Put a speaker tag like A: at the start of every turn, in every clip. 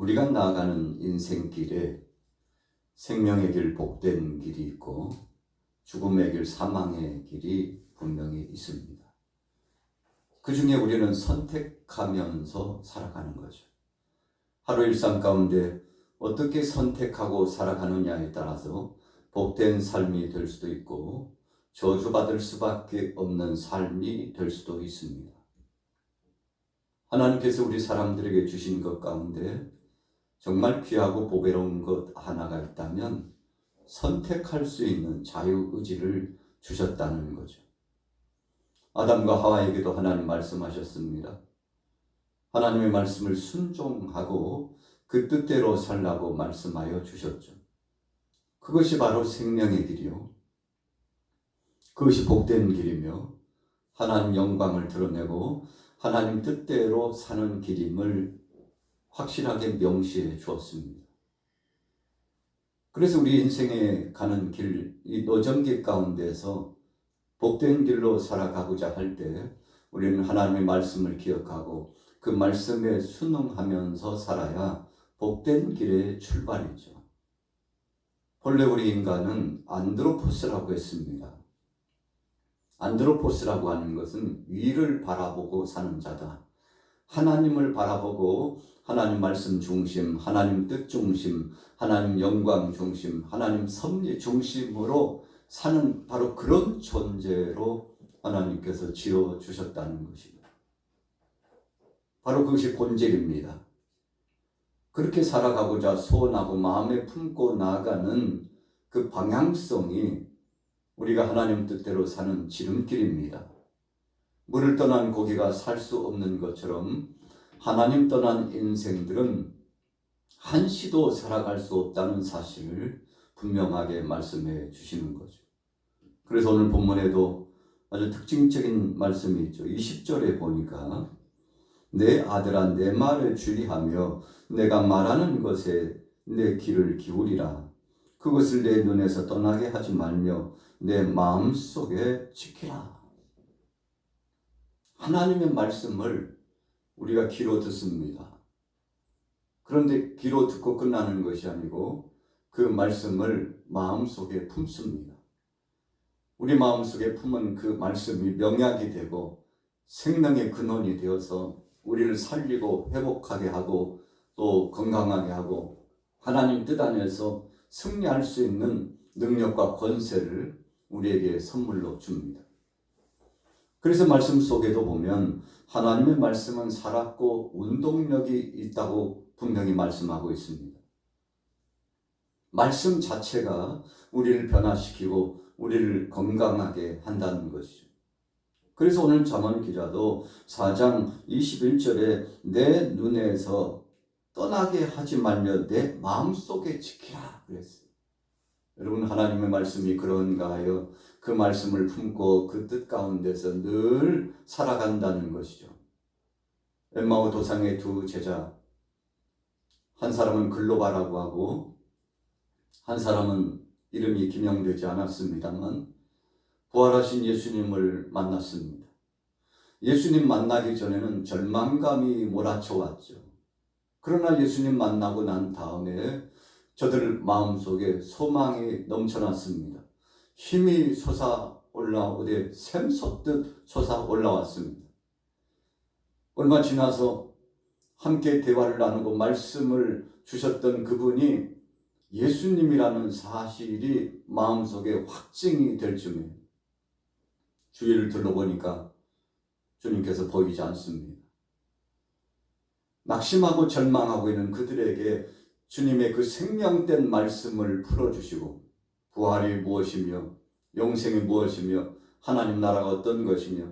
A: 우리가 나아가는 인생길에 생명의 길, 복된 길이 있고 죽음의 길, 사망의 길이 분명히 있습니다. 그 중에 우리는 선택하면서 살아가는 거죠. 하루 일상 가운데 어떻게 선택하고 살아가느냐에 따라서 복된 삶이 될 수도 있고 저주받을 수밖에 없는 삶이 될 수도 있습니다. 하나님께서 우리 사람들에게 주신 것 가운데 정말 귀하고 보배로운 것 하나가 있다면 선택할 수 있는 자유의지를 주셨다는 거죠. 아담과 하와에게도 하나님 말씀하셨습니다. 하나님의 말씀을 순종하고 그 뜻대로 살라고 말씀하여 주셨죠. 그것이 바로 생명의 길이요. 그것이 복된 길이며 하나님 영광을 드러내고 하나님 뜻대로 사는 길임을 확실하게 명시해 주었습니다. 그래서 우리 인생에 가는 길, 이 노정길 가운데서 복된 길로 살아가고자 할 때 우리는 하나님의 말씀을 기억하고 그 말씀에 순응하면서 살아야 복된 길의 출발이죠. 본래 우리 인간은 안드로포스라고 했습니다. 안드로포스라고 하는 것은 위를 바라보고 사는 자다. 하나님을 바라보고 하나님 말씀 중심, 하나님 뜻 중심, 하나님 영광 중심, 하나님 섭리 중심으로 사는 바로 그런 존재로 하나님께서 지어주셨다는 것입니다. 바로 그것이 본질입니다. 그렇게 살아가고자 소원하고 마음에 품고 나아가는 그 방향성이 우리가 하나님 뜻대로 사는 지름길입니다. 물을 떠난 고기가 살 수 없는 것처럼 하나님 떠난 인생들은 한시도 살아갈 수 없다는 사실을 분명하게 말씀해 주시는 거죠. 그래서 오늘 본문에도 아주 특징적인 말씀이 있죠. 20절에 보니까 내 아들아 내 말을 주의하며 내가 말하는 것에 내 귀를 기울이라. 그것을 내 눈에서 떠나게 하지 말며 내 마음속에 지키라. 하나님의 말씀을 우리가 귀로 듣습니다. 그런데 귀로 듣고 끝나는 것이 아니고 그 말씀을 마음속에 품습니다. 우리 마음속에 품은 그 말씀이 명약이 되고 생명의 근원이 되어서 우리를 살리고 회복하게 하고 또 건강하게 하고 하나님 뜻 안에서 승리할 수 있는 능력과 권세를 우리에게 선물로 줍니다. 그래서 말씀 속에도 보면 하나님의 말씀은 살았고 운동력이 있다고 분명히 말씀하고 있습니다. 말씀 자체가 우리를 변화시키고 우리를 건강하게 한다는 것이죠. 그래서 오늘 잠언 기자도 4장 21절에 내 눈에서 떠나게 하지 말며 내 마음속에 지키라 그랬어요. 여러분 하나님의 말씀이 그런가 하여 그 말씀을 품고 그 뜻 가운데서 늘 살아간다는 것이죠. 엠마오 도상의 두 제자, 한 사람은 글로바라고 하고 한 사람은 이름이 기명되지 않았습니다만 부활하신 예수님을 만났습니다. 예수님 만나기 전에는 절망감이 몰아쳐왔죠. 그러나 예수님 만나고 난 다음에 저들 마음속에 소망이 넘쳐났습니다. 힘이 솟아올라오되 샘솟듯 솟아올라왔습니다. 얼마 지나서 함께 대화를 나누고 말씀을 주셨던 그분이 예수님이라는 사실이 마음속에 확증이 될 즈음에 주위를 둘러보니까 주님께서 보이지 않습니다. 낙심하고 절망하고 있는 그들에게 주님의 그 생명된 말씀을 풀어주시고 부활이 무엇이며 영생이 무엇이며 하나님 나라가 어떤 것이며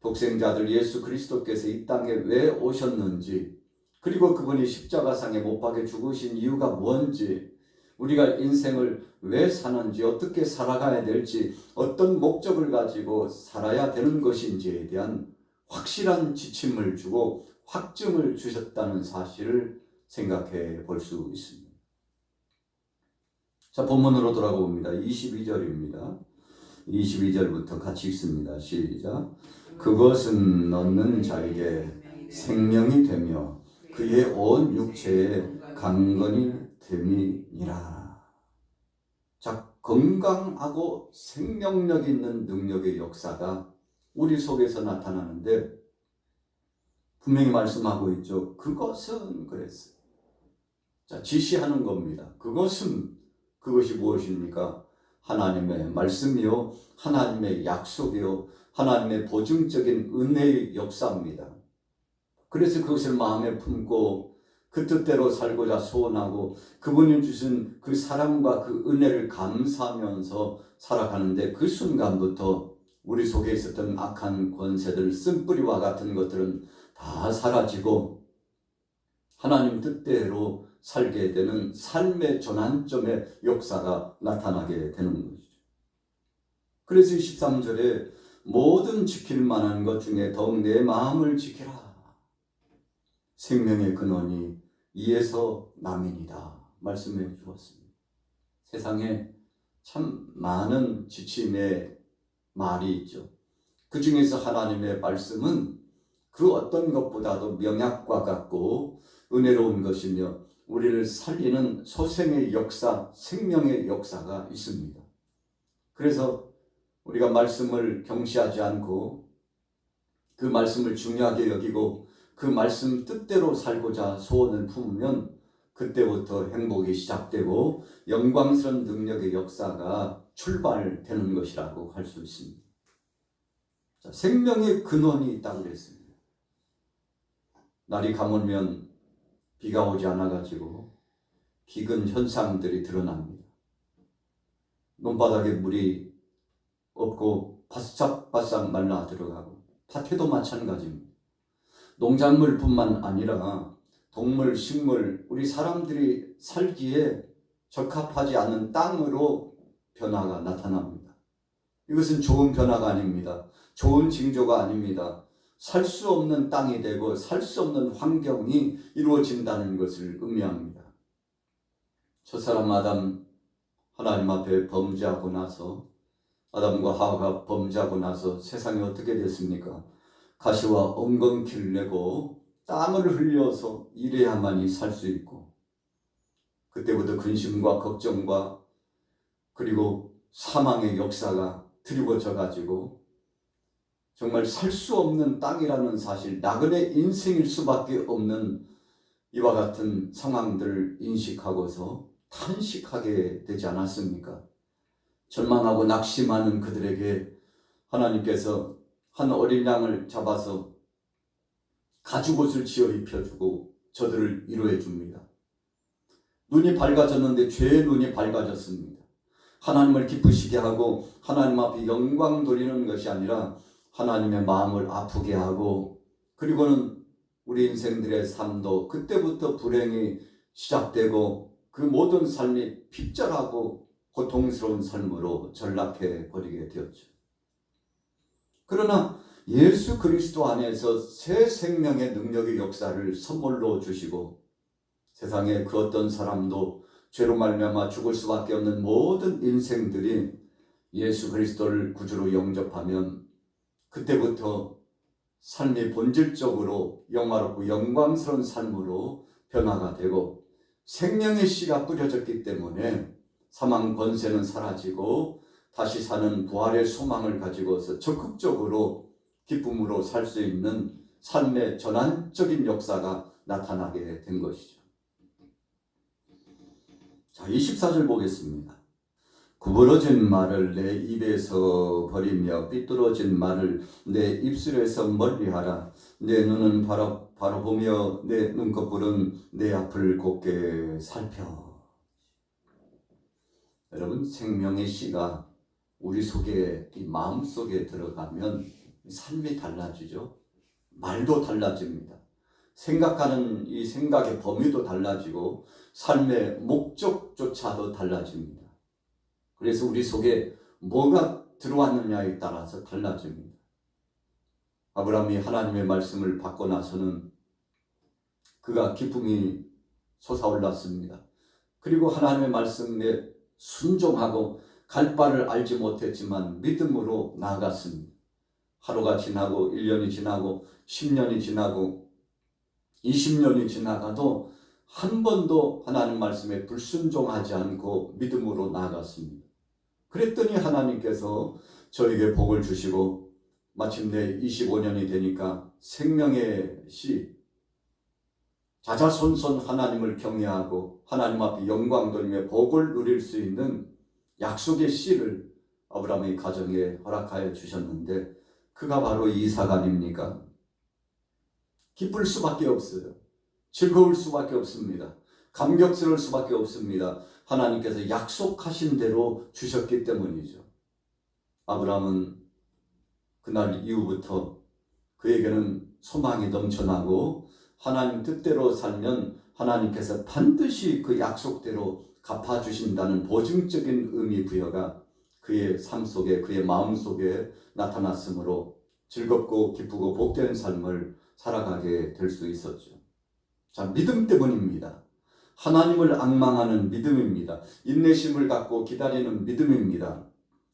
A: 독생자들 예수 그리스도께서 이 땅에 왜 오셨는지 그리고 그분이 십자가상에 못 박혀 죽으신 이유가 뭔지 우리가 인생을 왜 사는지 어떻게 살아가야 될지 어떤 목적을 가지고 살아야 되는 것인지에 대한 확실한 지침을 주고 확증을 주셨다는 사실을 생각해 볼 수 있습니다. 자, 본문으로 돌아봅니다. 22절입니다. 22절부터 같이 읽습니다. 시작. 그것은 넣는 자에게 생명이 되며 그의 온 육체에 강건이 됨이니라. 자, 건강하고 생명력 있는 능력의 역사가 우리 속에서 나타나는데 분명히 말씀하고 있죠. 그것은 그랬어요. 자, 지시하는 겁니다. 그것이 무엇입니까? 하나님의 말씀이요, 하나님의 약속이요, 하나님의 보증적인 은혜의 역사입니다. 그래서 그것을 마음에 품고 그 뜻대로 살고자 소원하고 그분이 주신 그 사랑과 그 은혜를 감사하면서 살아가는데 그 순간부터 우리 속에 있었던 악한 권세들, 쓴뿌리와 같은 것들은 다 사라지고 하나님 뜻대로 살게 되는 삶의 전환점의 역사가 나타나게 되는 것이죠. 그래서 13절에 모든 지킬 만한 것 중에 더욱 내 마음을 지키라. 생명의 근원이 이에서 남이니라 말씀해 주었습니다. 세상에 참 많은 지침의 말이 있죠. 그 중에서 하나님의 말씀은 그 어떤 것보다도 명약과 같고 은혜로운 것이며 우리를 살리는 소생의 역사, 생명의 역사가 있습니다. 그래서 우리가 말씀을 경시하지 않고 그 말씀을 중요하게 여기고 그 말씀 뜻대로 살고자 소원을 품으면 그때부터 행복이 시작되고 영광스러운 능력의 역사가 출발되는 것이라고 할 수 있습니다. 자, 생명의 근원이 있다고 그랬습니다. 날이 가물면 비가 오지 않아가지고 기근 현상들이 드러납니다. 논바닥에 물이 없고 바싹바싹 말라 들어가고 밭에도 마찬가지입니다. 농작물뿐만 아니라 동물, 식물, 우리 사람들이 살기에 적합하지 않은 땅으로 변화가 나타납니다. 이것은 좋은 변화가 아닙니다. 좋은 징조가 아닙니다. 살 수 없는 땅이 되고 살 수 없는 환경이 이루어진다는 것을 의미합니다. 첫사람 아담 하나님 앞에 범죄하고 나서 아담과 하와가 범죄하고 나서 세상이 어떻게 됐습니까? 가시와 엉겅퀴를 내고 땀을 흘려서 일해야만이 살 수 있고 그때부터 근심과 걱정과 그리고 사망의 역사가 드리워져 가지고 정말 살 수 없는 땅이라는 사실, 나그네 인생일 수밖에 없는 이와 같은 상황들을 인식하고서 탄식하게 되지 않았습니까? 절망하고 낙심하는 그들에게 하나님께서 한 어린 양을 잡아서 가죽옷을 지어 입혀주고 저들을 위로해 줍니다. 눈이 밝아졌는데 죄의 눈이 밝아졌습니다. 하나님을 기쁘시게 하고 하나님 앞에 영광 돌리는 것이 아니라 하나님의 마음을 아프게 하고 그리고는 우리 인생들의 삶도 그때부터 불행이 시작되고 그 모든 삶이 핍절하고 고통스러운 삶으로 전락해 버리게 되었죠. 그러나 예수 그리스도 안에서 새 생명의 능력의 역사를 선물로 주시고 세상에 그 어떤 사람도 죄로 말미암아 죽을 수밖에 없는 모든 인생들이 예수 그리스도를 구주로 영접하면 그때부터 삶이 본질적으로 영화롭고 영광스러운 삶으로 변화가 되고 생명의 씨가 뿌려졌기 때문에 사망 권세는 사라지고 다시 사는 부활의 소망을 가지고서 적극적으로 기쁨으로 살 수 있는 삶의 전환적인 역사가 나타나게 된 것이죠. 자, 24절 보겠습니다. 구부러진 말을 내 입에서 버리며 삐뚤어진 말을 내 입술에서 멀리하라. 내 눈은 바라보며 내 눈꺼풀은 내 앞을 곱게 살펴. 여러분, 생명의 씨가 우리 속에, 이 마음 속에 들어가면 삶이 달라지죠. 말도 달라집니다. 생각하는 이 생각의 범위도 달라지고 삶의 목적조차도 달라집니다. 그래서 우리 속에 뭐가 들어왔느냐에 따라서 달라집니다. 아브라함이 하나님의 말씀을 받고 나서는 그가 기쁨이 솟아올랐습니다. 그리고 하나님의 말씀에 순종하고 갈 바를 알지 못했지만 믿음으로 나아갔습니다. 하루가 지나고 1년이 지나고 10년이 지나고 20년이 지나가도 한 번도 하나님 말씀에 불순종하지 않고 믿음으로 나아갔습니다. 그랬더니 하나님께서 저에게 복을 주시고 마침내 25년이 되니까 생명의 씨, 자자손손 하나님을 경외하고 하나님 앞에 영광 돌리며 복을 누릴 수 있는 약속의 씨를 아브라함의 가정에 허락하여 주셨는데 그가 바로 이삭 아닙니까? 기쁠 수밖에 없어요. 즐거울 수밖에 없습니다. 감격스러울 수밖에 없습니다. 하나님께서 약속하신 대로 주셨기 때문이죠. 아브라함은 그날 이후부터 그에게는 소망이 넘쳐나고 하나님 뜻대로 살면 하나님께서 반드시 그 약속대로 갚아주신다는 보증적인 의미 부여가 그의 삶 속에, 그의 마음 속에 나타났으므로 즐겁고 기쁘고 복된 삶을 살아가게 될 수 있었죠. 자, 믿음 때문입니다. 하나님을 앙망하는 믿음입니다. 인내심을 갖고 기다리는 믿음입니다.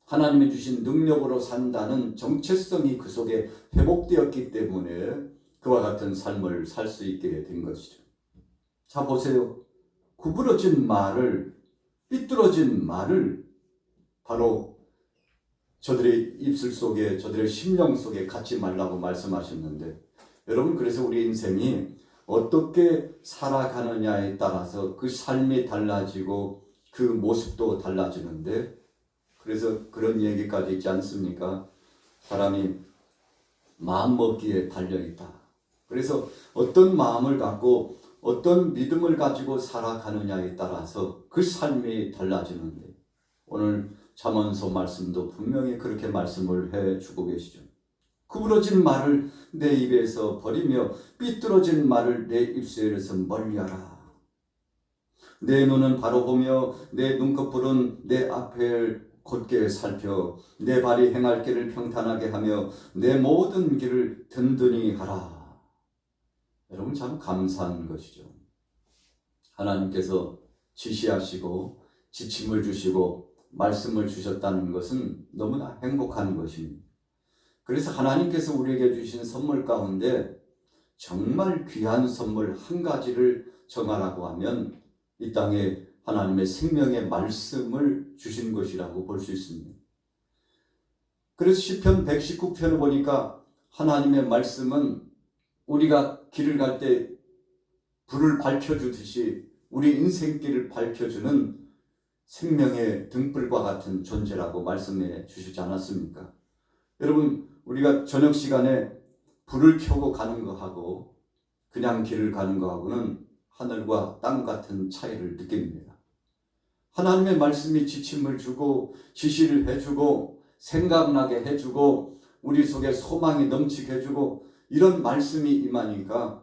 A: 하나님이 주신 능력으로 산다는 정체성이 그 속에 회복되었기 때문에 그와 같은 삶을 살 수 있게 된 것이죠. 자, 보세요. 구부러진 말을, 삐뚤어진 말을 바로 저들의 입술 속에, 저들의 심령 속에 갖지 말라고 말씀하셨는데, 여러분, 그래서 우리 인생이 어떻게 살아가느냐에 따라서 그 삶이 달라지고 그 모습도 달라지는데, 그래서 그런 얘기까지 있지 않습니까? 사람이 마음먹기에 달려있다. 그래서 어떤 마음을 갖고 어떤 믿음을 가지고 살아가느냐에 따라서 그 삶이 달라지는데, 오늘 잠언서 말씀도 분명히 그렇게 말씀을 해주고 계시죠. 구부러진 말을 내 입에서 버리며 삐뚤어진 말을 내 입술에서 멀리하라. 내 눈은 바로 보며 내 눈꺼풀은 내 앞을 곧게 살펴 내 발이 행할 길을 평탄하게 하며 내 모든 길을 든든히 하라. 여러분, 참 감사한 것이죠. 하나님께서 지시하시고 지침을 주시고 말씀을 주셨다는 것은 너무나 행복한 것입니다. 그래서 하나님께서 우리에게 주신 선물 가운데 정말 귀한 선물 한 가지를 정하라고 하면 이 땅에 하나님의 생명의 말씀을 주신 것이라고 볼 수 있습니다. 그래서 시편 119편을 보니까 하나님의 말씀은 우리가 길을 갈 때 불을 밝혀주듯이 우리 인생길을 밝혀주는 생명의 등불과 같은 존재라고 말씀해 주시지 않았습니까? 여러분, 우리가 저녁 시간에 불을 켜고 가는 거하고 그냥 길을 가는 거하고는 하늘과 땅 같은 차이를 느낍니다. 하나님의 말씀이 지침을 주고 지시를 해주고 생각나게 해주고 우리 속에 소망이 넘치게 해주고 이런 말씀이 임하니까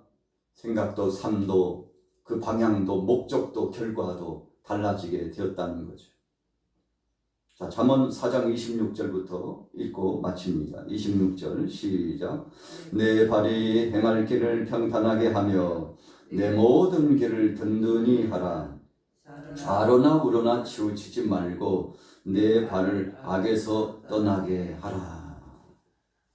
A: 생각도 삶도 그 방향도 목적도 결과도 달라지게 되었다는 거죠. 자, 잠언 4장 26절부터 읽고 마칩니다. 26절 시작. 내 발이 행할 길을 평탄하게 하며 내 모든 길을 든든히 하라. 좌로나 우로나 치우치지 말고 내 발을 악에서 떠나게 하라.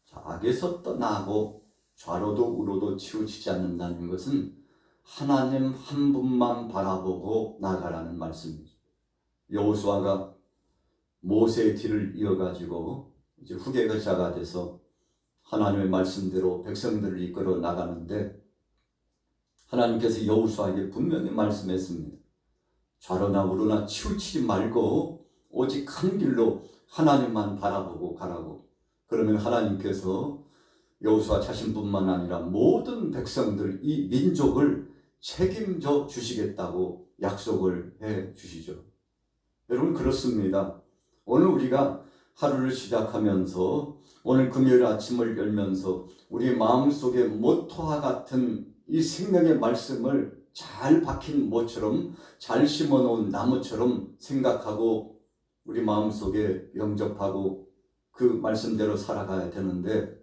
A: 자, 악에서 떠나고 좌로도 우로도 치우치지 않는다는 것은 하나님 한 분만 바라보고 나가라는 말씀이죠. 여호수아가 모세의 뒤를 이어가지고 이제 후계자가 돼서 하나님의 말씀대로 백성들을 이끌어 나가는데 하나님께서 여호수아에게 분명히 말씀했습니다. 좌로나 우로나 치우치지 말고 오직 한 길로 하나님만 바라보고 가라고. 그러면 하나님께서 여호수아 자신뿐만 아니라 모든 백성들, 이 민족을 책임져 주시겠다고 약속을 해 주시죠. 여러분, 그렇습니다. 오늘 우리가 하루를 시작하면서 오늘 금요일 아침을 열면서 우리 마음속에 모토와 같은 이 생명의 말씀을 잘 박힌 모처럼 잘 심어놓은 나무처럼 생각하고 우리 마음속에 영접하고 그 말씀대로 살아가야 되는데,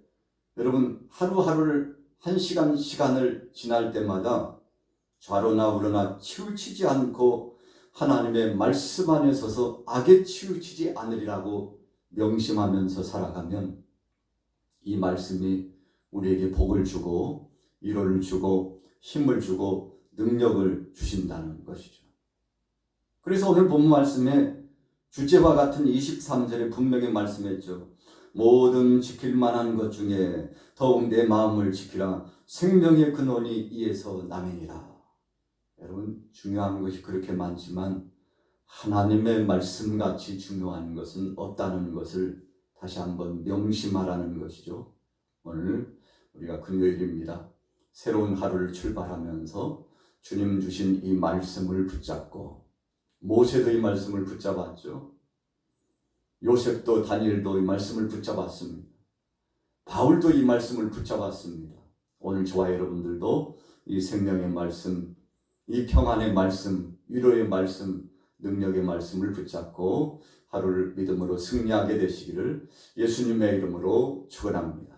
A: 여러분, 하루하루를 한 시간을 지날 때마다 좌로나 우로나 치우치지 않고 하나님의 말씀 안에 서서 악에 치우치지 않으리라고 명심하면서 살아가면 이 말씀이 우리에게 복을 주고 위로를 주고 힘을 주고 능력을 주신다는 것이죠. 그래서 오늘 본문 말씀에 주제와 같은 23절에 분명히 말씀했죠. 모든 지킬 만한 것 중에 더욱 내 마음을 지키라. 생명의 근원이 이에서 나매니라. 여러분, 중요한 것이 그렇게 많지만 하나님의 말씀같이 중요한 것은 없다는 것을 다시 한번 명심하라는 것이죠. 오늘 우리가 금요일입니다. 새로운 하루를 출발하면서 주님 주신 이 말씀을 붙잡고, 모세도 이 말씀을 붙잡았죠. 요셉도 다니엘도 이 말씀을 붙잡았습니다. 바울도 이 말씀을 붙잡았습니다. 오늘 저와 여러분들도 이 생명의 말씀, 이 평안의 말씀, 위로의 말씀, 능력의 말씀을 붙잡고 하루를 믿음으로 승리하게 되시기를 예수님의 이름으로 축원합니다.